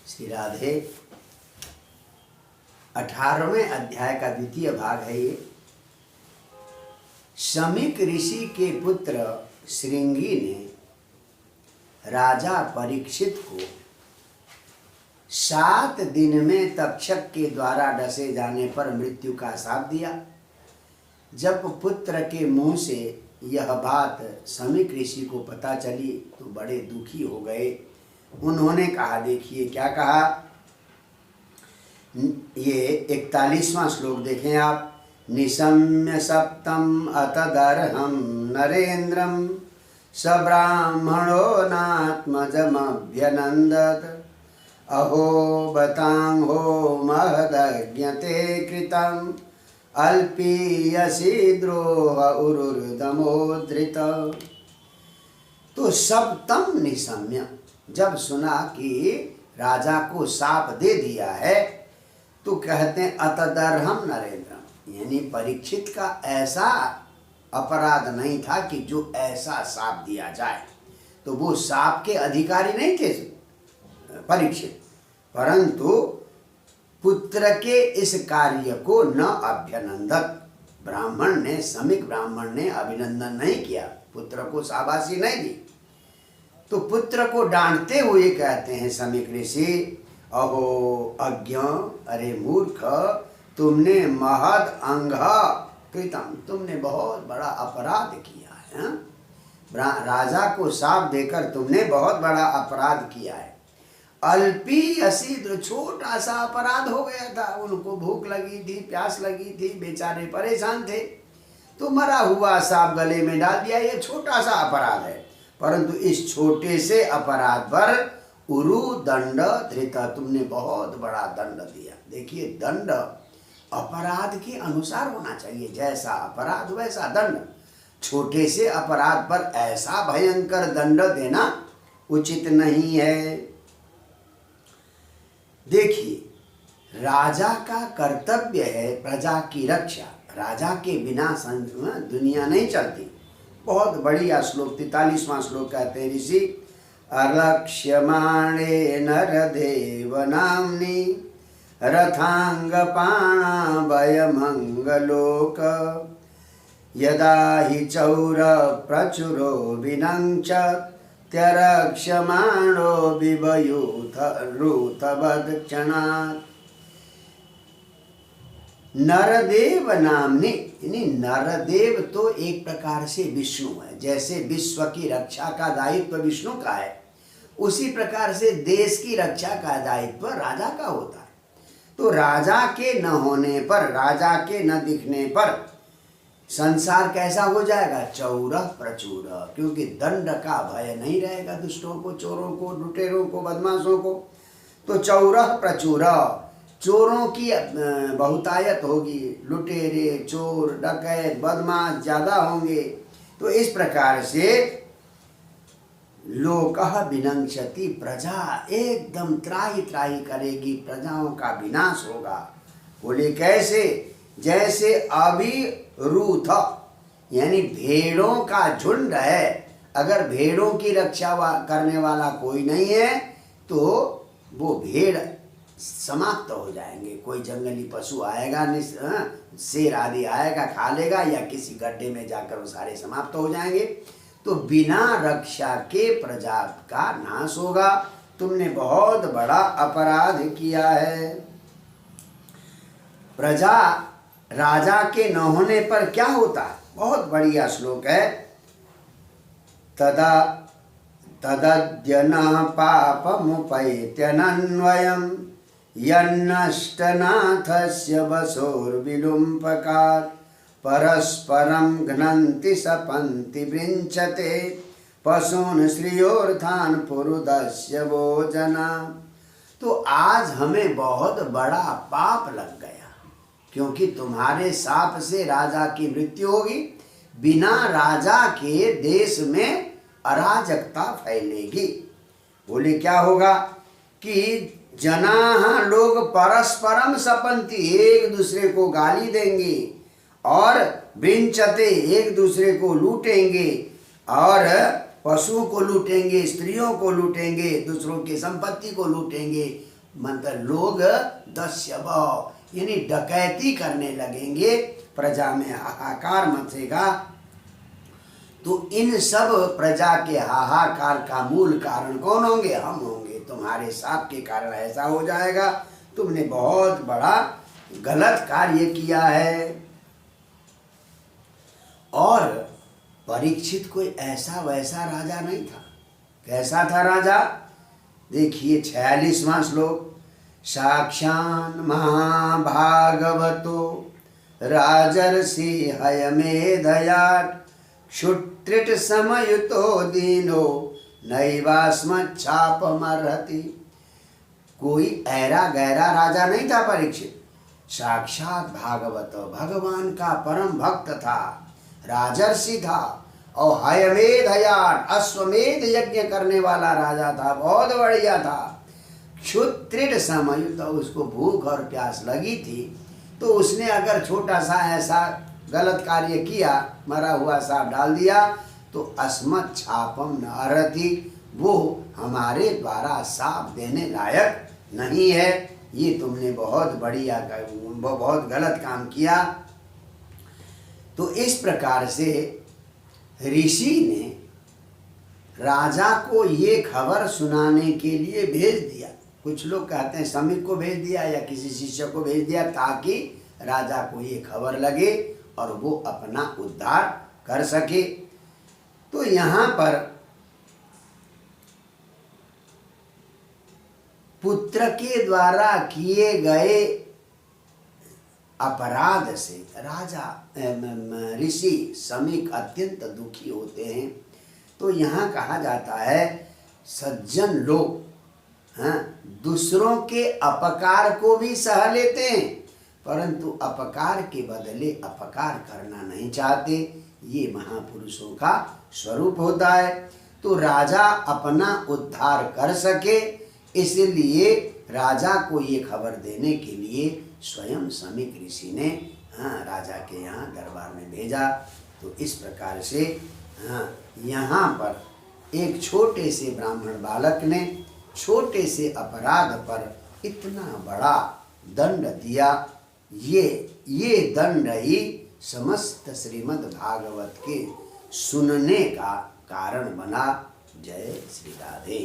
श्री राधे। 18वें अध्याय का द्वितीय भाग है ये। शमीक ऋषि के पुत्र श्रृंगी ने राजा परीक्षित को 7 दिन में तक्षक के द्वारा डसे जाने पर मृत्यु का शाप दिया। जब पुत्र के मुंह से यह बात शमीक ऋषि को पता चली तो बड़े दुखी हो गए। उन्होंने कहा, देखिए क्या कहा, ये 41वां श्लोक देखें आप। निशम्य सप्तम अतदर्हं नरेन्द्रं सब्राह्मणो नात्मजमभ्यनन्दत अहो बतांहो महदज्ञते कृतम् अल्पीयसी द्रोह उरुर्दमोद्धृत। तो सप्तम निशम्य, जब सुना कि राजा को शाप दे दिया है तो कहते हैं अतदर्हम नरेंद्रम, यानी परीक्षित का ऐसा अपराध नहीं था कि जो ऐसा शाप दिया जाए। तो वो शाप के अधिकारी नहीं थे परीक्षित, परंतु पुत्र के इस कार्य को न अभ्यनंदत, ब्राह्मण ने, शमीक ब्राह्मण ने अभिनंदन नहीं किया, पुत्र को शाबाशी नहीं दी। तो पुत्र को डांटते हुए कहते हैं शमीक ऋषि, अहो अज्ञ, अरे मूर्ख, तुमने महद अंग कृतम, तुमने बहुत बड़ा अपराध किया है। राजा को शाप देकर तुमने बहुत बड़ा अपराध किया है। अल्पी असीद्र, छोटा सा अपराध हो गया था, उनको भूख लगी थी, प्यास लगी थी, बेचारे परेशान थे, तो मरा हुआ सांप गले में डाल दिया। ये छोटा सा अपराध है, परंतु इस छोटे से अपराध पर उरु दंड धृता, तुमने बहुत बड़ा दंड दिया। देखिए, दंड अपराध के अनुसार होना चाहिए, जैसा अपराध वैसा दंड। छोटे से अपराध पर ऐसा भयंकर दंड देना उचित नहीं है। देखिए, राजा का कर्तव्य है प्रजा की रक्षा। राजा के बिना दुनिया नहीं चलती। बहुत बढ़िया श्लोक, 43वां श्लोक कहते हैं ऋषि, अलक्ष्यमाणे नरदेव नाम्नि रथांगपाणा वयमंगलोक यदा हि चौर प्रचुरो विनंच त्यरक्ष्यमाणो विवयूथ रूथवदक्षणात्। नरदेव नामनी, यानी नरदेव तो एक प्रकार से विष्णु है। जैसे विश्व की रक्षा का दायित्व विष्णु का है, उसी प्रकार से देश की रक्षा का दायित्व राजा का होता है। तो राजा के न होने पर, राजा के न दिखने पर संसार कैसा हो जाएगा? चौरह प्रचुर, क्योंकि दंड का भय नहीं रहेगा दुष्टों को, चोरों को, लुटेरों को, बदमाशों को। तो चौरह प्रचुर, चोरों की बहुतायत होगी, लुटेरे, चोर, डकैत, बदमाश ज्यादा होंगे। तो इस प्रकार से लोकः विनंक्षति, प्रजा एकदम त्राही त्राही करेगी, प्रजाओं का विनाश होगा। बोले कैसे? जैसे अभिरूथ, यानी भेड़ों का झुंड है, अगर भेड़ों की रक्षा करने वाला कोई नहीं है तो वो भेड़ समाप्त हो जाएंगे। कोई जंगली पशु आएगा, शेर आदि आएगा, खा लेगा, या किसी गड्ढे में जाकर वो सारे समाप्त हो जाएंगे। तो बिना रक्षा के प्रजा का नाश होगा। तुमने बहुत बड़ा अपराध किया है। प्रजा, राजा के न होने पर क्या होता है? बहुत बढ़िया श्लोक है, तदा तदद्य न पापमुपैत्यनन्वयम् यन्नष्टनाथस्य वसोर्विलुम्पकात् परस्परं घ्नन्ति सपन्ति वृञ्चते पशून् श्रियोर्थान् पुरुदस्य वो जना। तो आज हमें बहुत बड़ा पाप लग गया, क्योंकि तुम्हारे शाप से राजा की मृत्यु होगी। बिना राजा के देश में अराजकता फैलेगी। बोले क्या होगा कि जनाः, लोग परस्परम सपंती, एक दूसरे को गाली देंगे, और विंचते, एक दूसरे को लूटेंगे, और पशुओं को लूटेंगे, स्त्रियों को लूटेंगे, दूसरों की संपत्ति को लूटेंगे, मतलब लोग दस्य भाव यानी डकैती करने लगेंगे, प्रजा में हाहाकार मचेगा। तो इन सब प्रजा के हाहाकार का मूल कारण कौन होंगे? हम होंगे। तुम्हारे साथ के कारण ऐसा हो जाएगा, तुमने बहुत बड़ा गलत कार्य किया है। और परीक्षित कोई ऐसा वैसा राजा नहीं था। कैसा था राजा? देखिए 46वां श्लोक, साक्षान् महाभागवतो राजर्षि हयमेधयात् क्षुत्रिट समयुतो दीनो नैवास्मच्छापमर्हति। कोई ऐरा गैरा राजा नहीं था परीक्षित, साक्षात भागवत भगवान का परम भक्त था, राजर्षि था और हयमेधयात् अश्वमेध यज्ञ करने वाला राजा था, बहुत बढ़िया था। क्षुत्रिट समयुत, उसको भूख और प्यास लगी थी तो उसने अगर छोटा सा ऐसा गलत कार्य किया, मरा हुआ सांप डाल दिया, तो अस्मत् छापम न अर्हति, वो हमारे द्वारा सांप देने लायक नहीं है। ये तुमने बहुत बढ़िया बहुत गलत काम किया। तो इस प्रकार से ऋषि ने राजा को ये खबर सुनाने के लिए भेज दिया। कुछ लोग कहते हैं समीप को भेज दिया या किसी शिष्य को भेज दिया, ताकि राजा को ये खबर लगे और वो अपना उद्धार कर सके। तो यहाँ पर पुत्र के द्वारा किए गए अपराध से राजा ऋषि समीक अत्यंत दुखी होते हैं। तो यहाँ कहा जाता है सज्जन लोग दूसरों के अपकार को भी सह लेते हैं, परंतु अपकार के बदले अपकार करना नहीं चाहते। ये महापुरुषों का स्वरूप होता है। तो राजा अपना उद्धार कर सके, इसलिए राजा को ये खबर देने के लिए स्वयं समीक ऋषि ने राजा के यहाँ दरबार में भेजा। तो इस प्रकार से यहाँ पर एक छोटे से ब्राह्मण बालक ने छोटे से अपराध पर इतना बड़ा दंड दिया। ये दंड ही समस्त श्रीमद् भागवत के सुनने का कारण बना। जय श्री राधे।